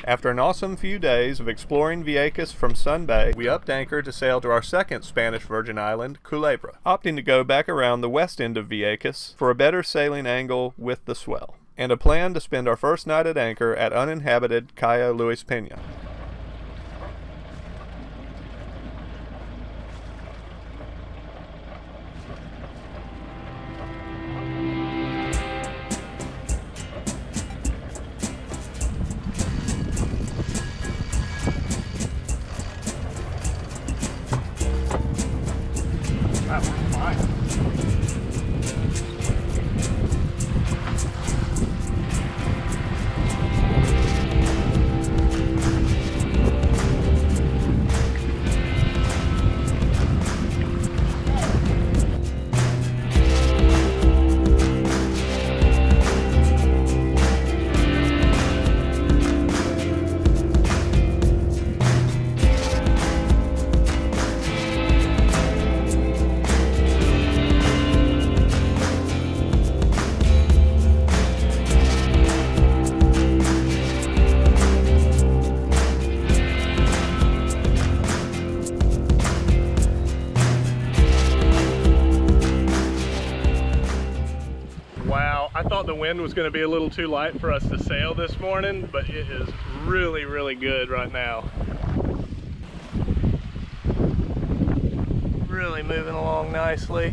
After an awesome few days of exploring Vieques from Sun Bay, we upped anchor to sail to our second Spanish Virgin Island, Culebra, opting to go back around the west end of Vieques for a better sailing angle with the swell, and a plan to spend our first night at anchor at uninhabited Cayo de Luis Pena. I thought the wind was going to be a little too light for us to sail this morning, but it is really, really good right now. Really moving along nicely.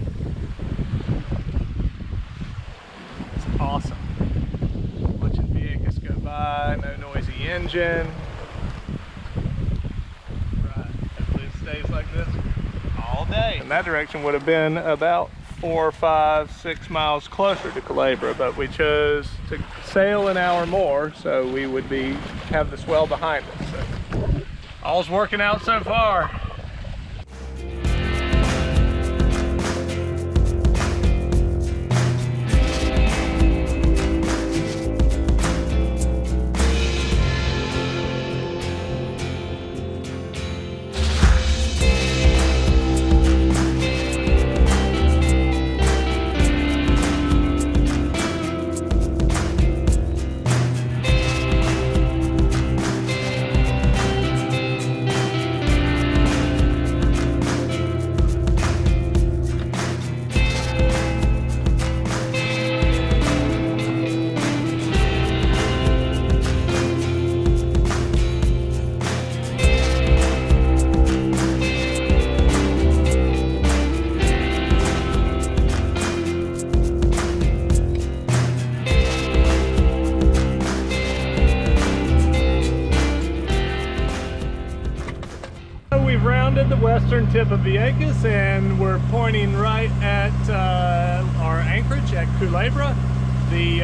It's awesome. Watching Vieques go by, no noisy engine. Right, hopefully it stays like this all day. And that direction would have been about 4, 5, 6 miles closer to Culebra, but we chose to sail an hour more so we would have the swell behind us. So all's working out so far. The western tip of Vieques, and we're pointing right at our anchorage at Culebra. The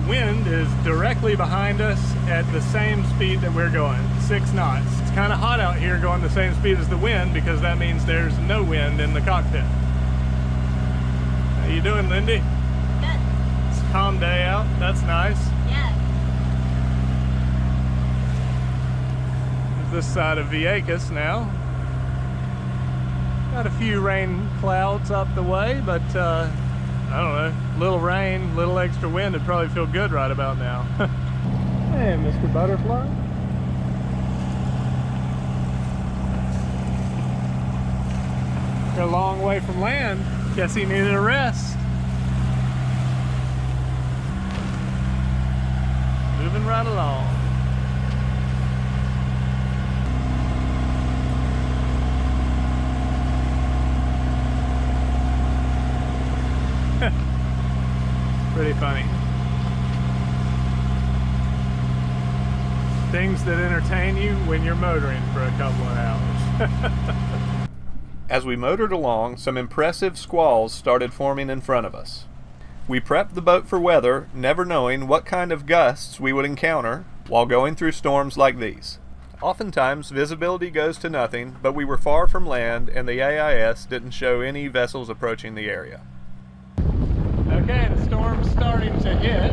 wind is directly behind us at the same speed that we're going, 6 knots. It's kind of hot out here going the same speed as the wind because that means there's no wind in the cockpit. How you doing, Lindy? Good. It's a calm day out. That's nice. Yeah. This side of Vieques now. Got a few rain clouds up the way, but I don't know, little rain, little extra wind would probably feel good right about now. Hey, Mr. Butterfly. You're a long way from land. Guess he needed a rest. Moving right along. storms that entertain you when you're motoring for a couple of hours. As we motored along, some impressive squalls started forming in front of us. We prepped the boat for weather, never knowing what kind of gusts we would encounter while going through storms like these. Oftentimes, visibility goes to nothing, but we were far from land and the AIS didn't show any vessels approaching the area. Okay, the storm's starting to hit.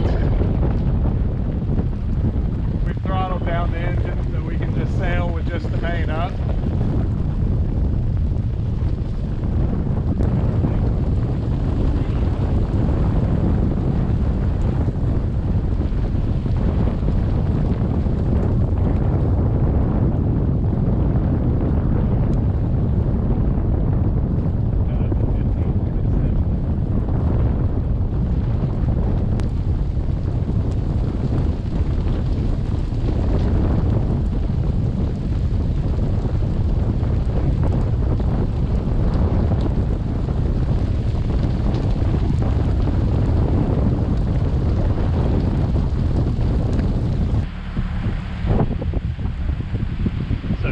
We've throttled down the engine so we can just sail with just the main up.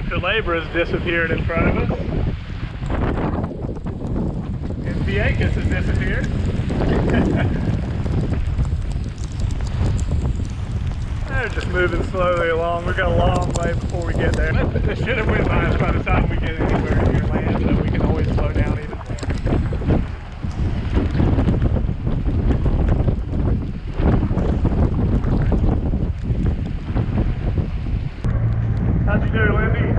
Culebra has disappeared in front of us. And Vieques has disappeared. They're just moving slowly along. We've got a long way before we get there. This should have went by us by the time we get anywhere near land, so we can always slow down even more. How'd you do, Lindy?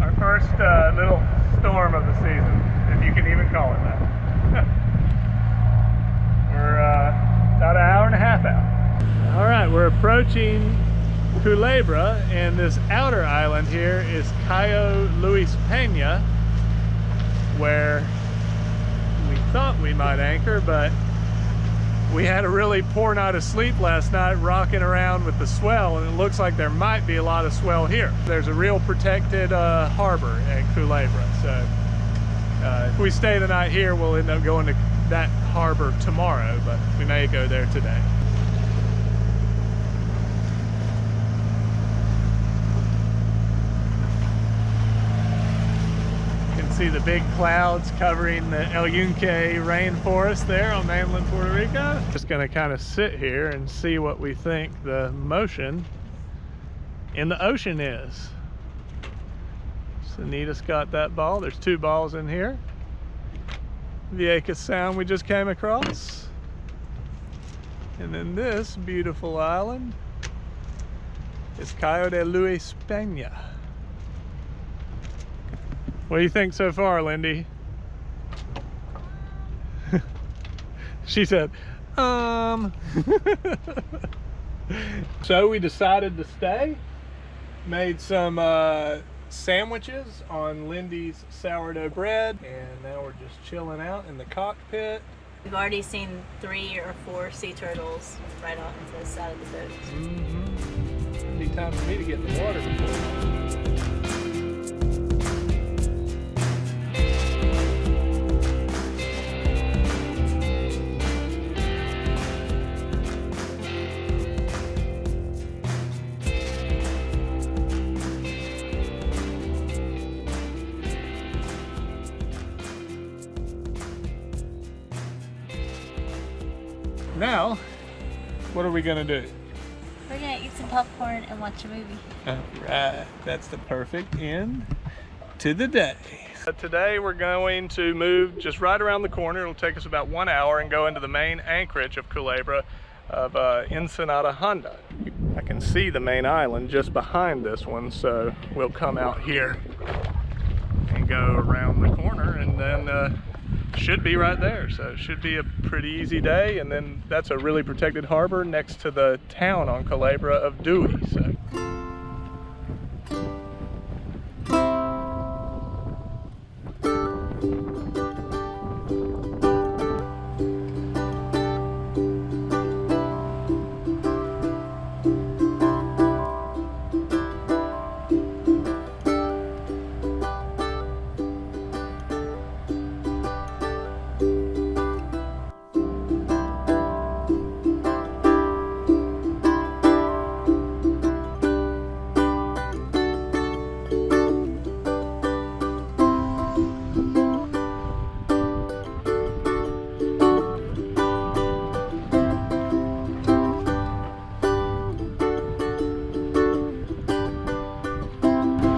Our first little storm of the season, if you can even call it that. We're about an hour and a half out. All right, we're approaching Culebra, and this outer island here is Cayo de Luis Pena, where we thought we might anchor, but we had a really poor night of sleep last night rocking around with the swell, and it looks like there might be a lot of swell here. There's a real protected harbor at Culebra, so if we stay the night here, we'll end up going to that harbor tomorrow, but we may go there today. See the big clouds covering the El Yunque rainforest there on mainland Puerto Rico. Just gonna kind of sit here and see what we think the motion in the ocean is. So Anita's got that ball. There's two balls in here. Vieques Sound we just came across. And then this beautiful island is Cayo de Luis Pena. What do you think so far, Lindy? She said, So we decided to stay. Made some sandwiches on Lindy's sourdough bread, and now we're just chilling out in the cockpit. We've already seen 3 or 4 sea turtles right off into the side of the boat. It'll be time for me to get in the water before. Now, what are we gonna do? We're gonna eat some popcorn and watch a movie. Alright, that's the perfect end to the day. Today we're going to move just right around the corner. It'll take us about 1 hour and go into the main anchorage of Culebra of Ensenada Honda. I can see the main island just behind this one, so we'll come out here and go around the corner, and then should be right there. So it should be a pretty easy day, and then that's a really protected harbor next to the town on Culebra of Dewey. So.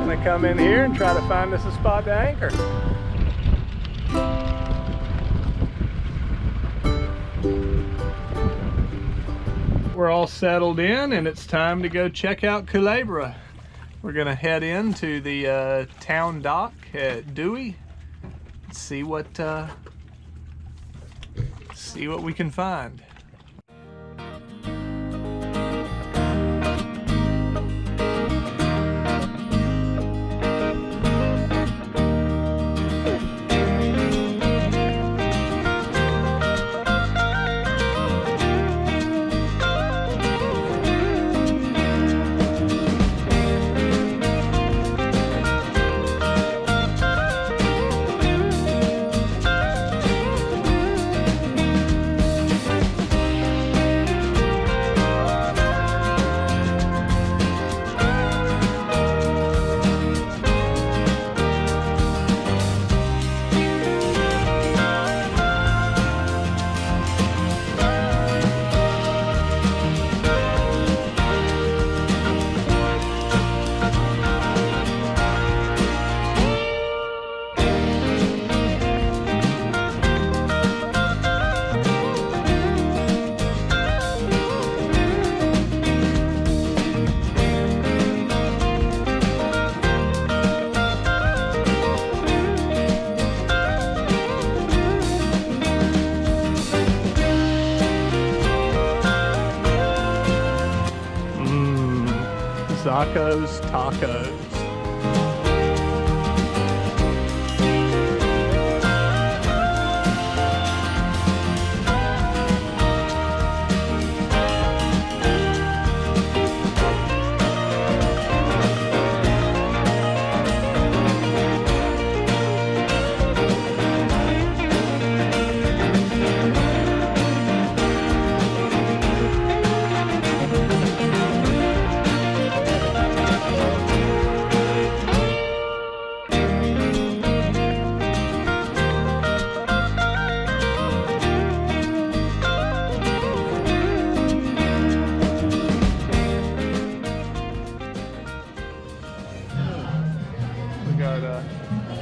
gonna come in here and try to find us a spot to anchor. We're all settled in and it's time to go check out Culebra. We're gonna head into the town dock at Dewey. See what we can find. Zaco's Tacos.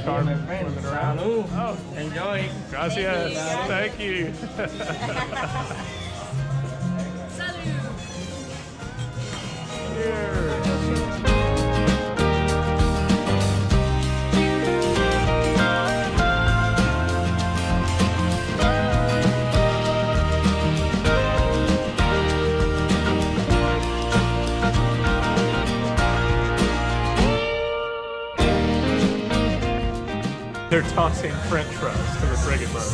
Carmen swimming around. Oh, Enjoy. gracias. Thank you. They're tossing French fries to the frigate boat.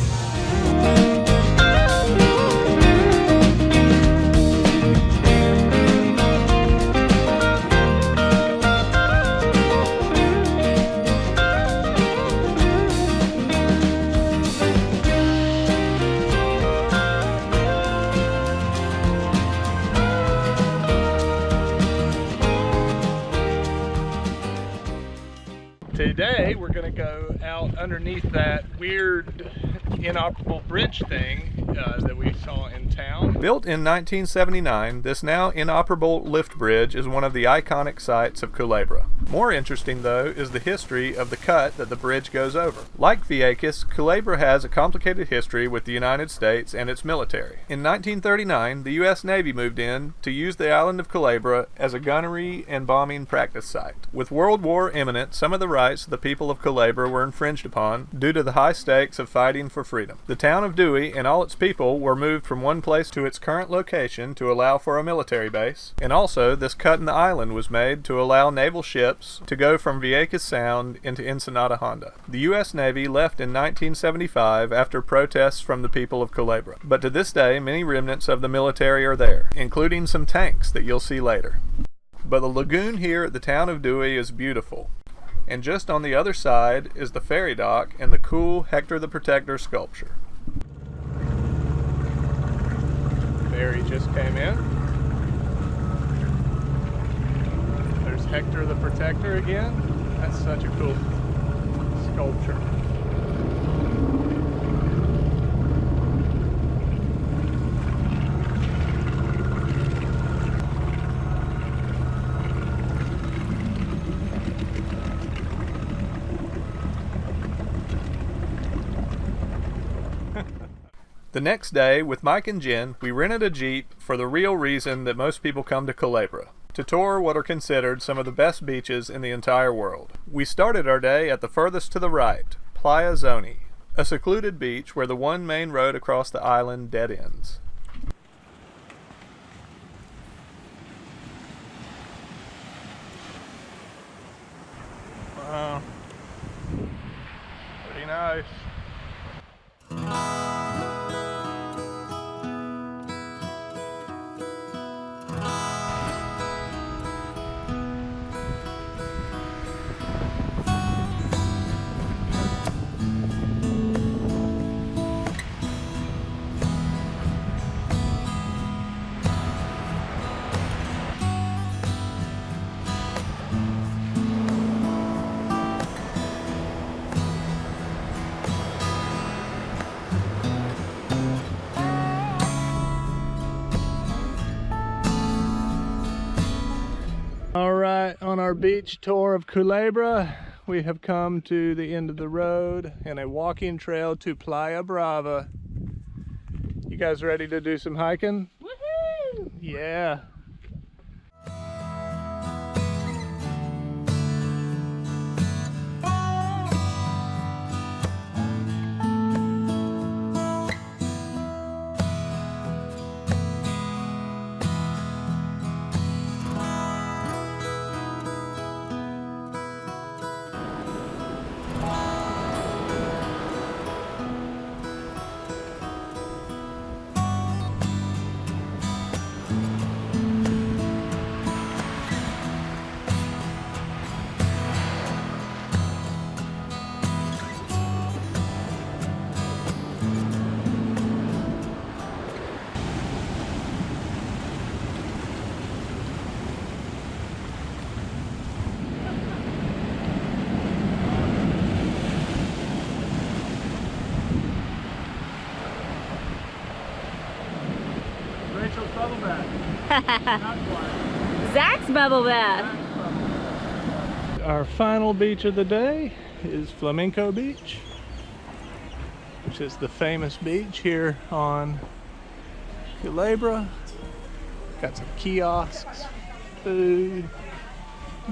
Today we're going to go out underneath that weird inoperable bridge thing that we saw in town. Built in 1979, this now inoperable lift bridge is one of the iconic sights of Culebra. More interesting, though, is the history of the cut that the bridge goes over. Like Vieques, Culebra has a complicated history with the United States and its military. In 1939, the U.S. Navy moved in to use the island of Culebra as a gunnery and bombing practice site. With World War imminent, some of the rights of the people of Culebra were infringed upon due to the high stakes of fighting for freedom. The town of Dewey and all its people were moved from one place to its current location to allow for a military base, and also this cut in the island was made to allow naval ships to go from Vieques Sound into Ensenada Honda. The U.S. Navy left in 1975 after protests from the people of Culebra, but to this day many remnants of the military are there, including some tanks that you'll see later. But the lagoon here at the town of Dewey is beautiful, and just on the other side is the ferry dock and the cool Hector the Protector sculpture. Ferry just came in. There's Hector the Protector again. That's such a cool sculpture. The next day, with Mike and Jen, we rented a Jeep for the real reason that most people come to Culebra, to tour what are considered some of the best beaches in the entire world. We started our day at the furthest to the right, Playa Zoni, a secluded beach where the one main road across the island dead ends. Wow. Pretty nice. All right, on our beach tour of Culebra, we have come to the end of the road and a walking trail to Playa Brava. You guys ready to do some hiking? Woohoo! Yeah. Rachel's bubble bath. Not quite. Zach's bubble bath. Our final beach of the day is Flamenco Beach, which is the famous beach here on Culebra. Got some kiosks, food,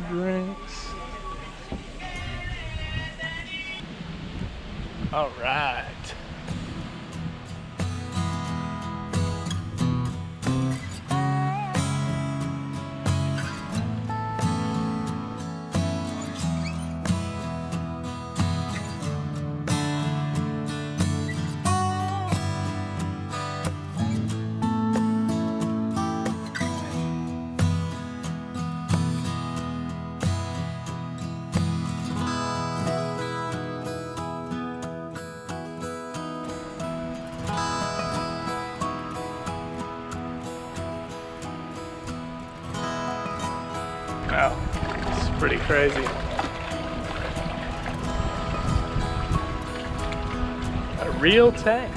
drinks. All right. Wow, it's pretty crazy. A real tank.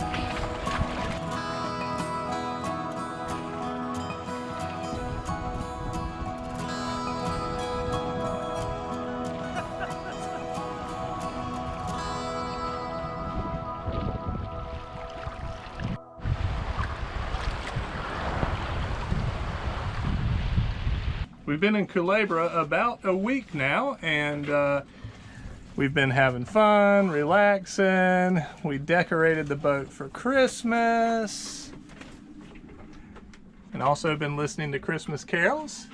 We've been in Culebra about a week now, and we've been having fun, relaxing. We decorated the boat for Christmas, and also been listening to Christmas carols.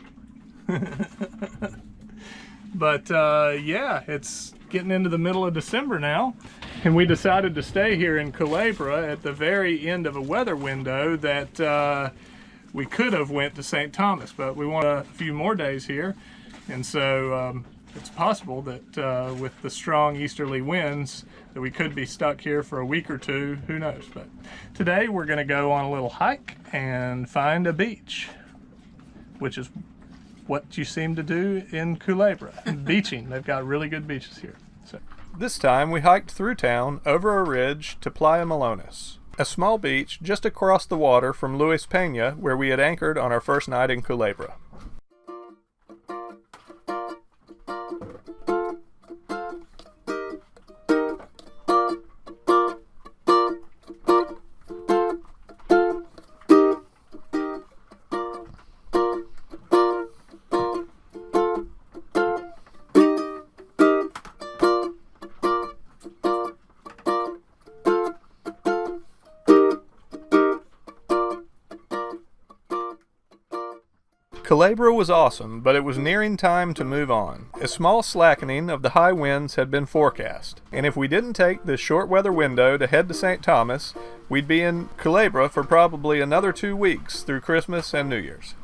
But yeah, it's getting into the middle of December now, and we decided to stay here in Culebra at the very end of a weather window that we could have went to St. Thomas, but we want a few more days here, and so it's possible that with the strong easterly winds that we could be stuck here for a week or two, who knows. But today we're going to go on a little hike and find a beach, which is what you seem to do in Culebra, beaching. They've got really good beaches here. So This time we hiked through town over a ridge to Playa Melones, a small beach just across the water from Luis Pena, where we had anchored on our first night in Culebra. Culebra was awesome, but it was nearing time to move on. A small slackening of the high winds had been forecast, and if we didn't take this short weather window to head to St. Thomas, we'd be in Culebra for probably another 2 weeks through Christmas and New Year's.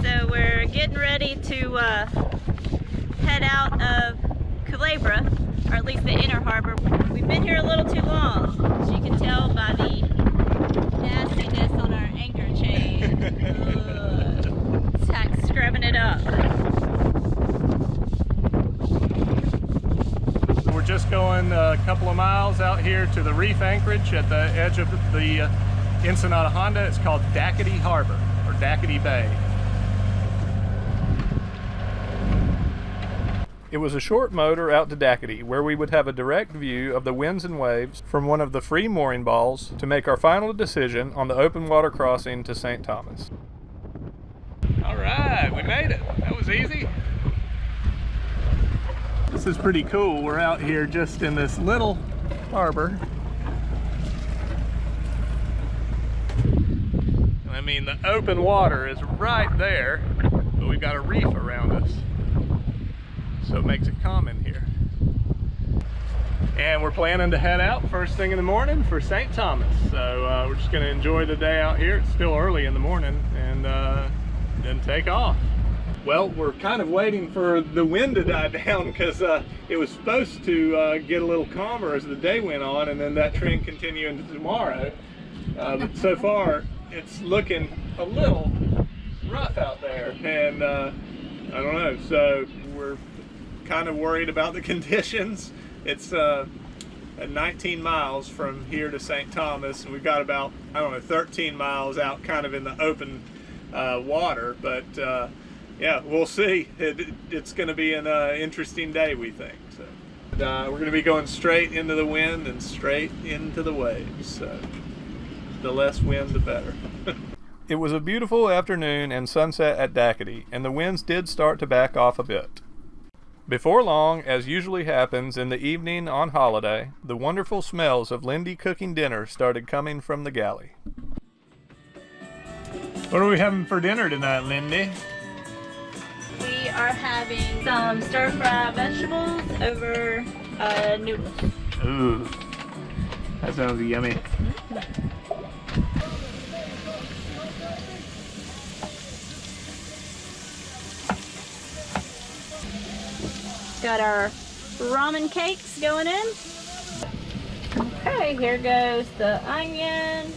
So we're getting ready to head out of Culebra, or at least the inner harbor. We've been here a little too long, as you can tell by the nastiness on our anchor chain. Tack scrubbing it up. We're just going a couple of miles out here to the reef anchorage at the edge of the Ensenada Honda. It's called Dackety Harbor, or Dackety Bay. It was a short motor out to Dackety, where we would have a direct view of the winds and waves from one of the free mooring balls to make our final decision on the open water crossing to St. Thomas. All right, we made it. That was easy. This is pretty cool. We're out here just in this little harbor. I mean, the open water is right there, but we've got a reef around us. So it makes it common here. And we're planning to head out first thing in the morning for St. Thomas. So we're just gonna enjoy the day out here. It's still early in the morning, and then take off. Well, we're kind of waiting for the wind to die down because it was supposed to get a little calmer as the day went on, and then that trend continue into tomorrow. But so far, it's looking a little rough out there, and I don't know. So we're kind of worried about the conditions. It's 19 miles from here to St. Thomas, and we've got about, I don't know, 13 miles out kind of in the open water, but yeah, we'll see. It's going to be an interesting day, we think. So we're going to be going straight into the wind and straight into the waves, so the less wind the better. It was a beautiful afternoon and sunset at Dackety, and the winds did start to back off a bit. Before long, as usually happens in the evening on holiday, the wonderful smells of Lindy cooking dinner started coming from the galley. What are we having for dinner tonight, Lindy? We are having some stir-fry vegetables over noodles. Ooh, that sounds yummy. Got our ramen cakes going in. Okay, here goes the onion,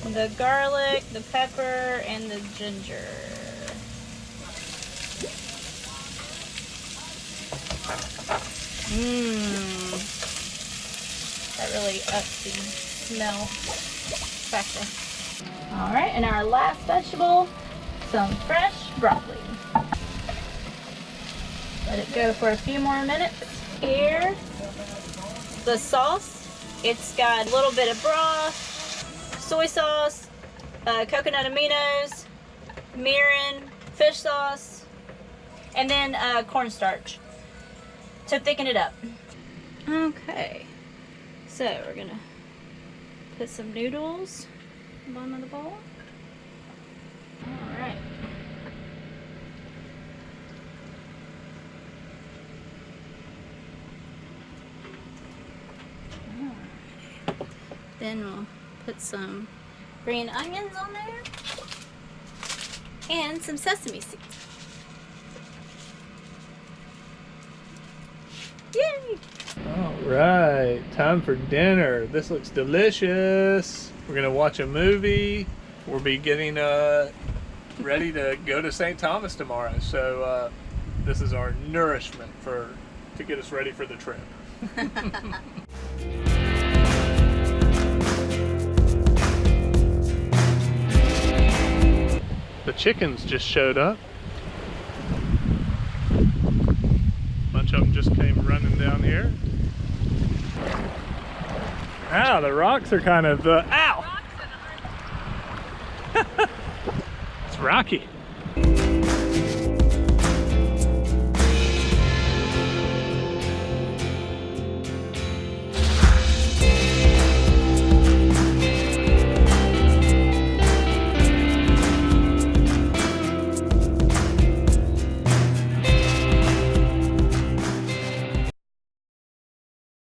the garlic, the pepper, and the ginger. That really ups the smell factor. All right, and our last vegetable, some fresh broccoli. Let it go for a few more minutes. Here, the sauce. It's got a little bit of broth, soy sauce, coconut aminos, mirin, fish sauce, and then cornstarch to thicken it up. Okay, so we're gonna put some noodles in the bottom of the bowl. All right. Then we'll put some green onions on there and some sesame seeds. Yay! All right, time for dinner. This looks delicious. We're gonna watch a movie. We'll be getting ready to go to St. Thomas tomorrow. So this is our nourishment to get us ready for the trip. The chickens just showed up. A bunch of them just came running down here. Ow, the rocks are kind of, ow! It's rocky.